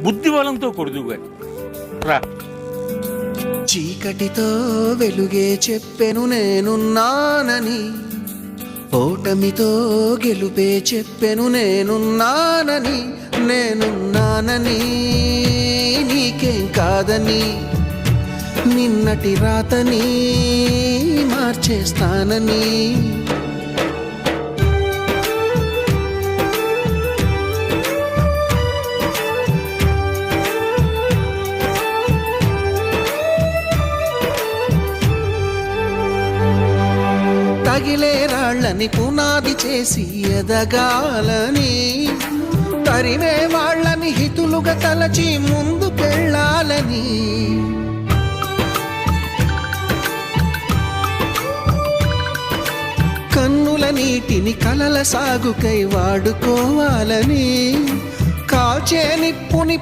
బుద్ధిబలంతో కొడుదువు గాని రా. చీకటితో వెలుగే చెప్పెను నేనున్నానని, ఓటమితో గెలుపే చెప్పెను నేనున్నానని, నేనున్నానని నీకేం కాదని, నిన్నటి రాతని మార్చేస్తానని. తగిలే రాళ్ళని పునాది చేసి ఎదగాలని, తరిమే వాళ్ళని హితులుగా తలచి ముందుకెళ్ళాలని, కన్నుల నీటిని కలల సాగుకై వాడుకోవాలని, కాల్చే నిప్పుని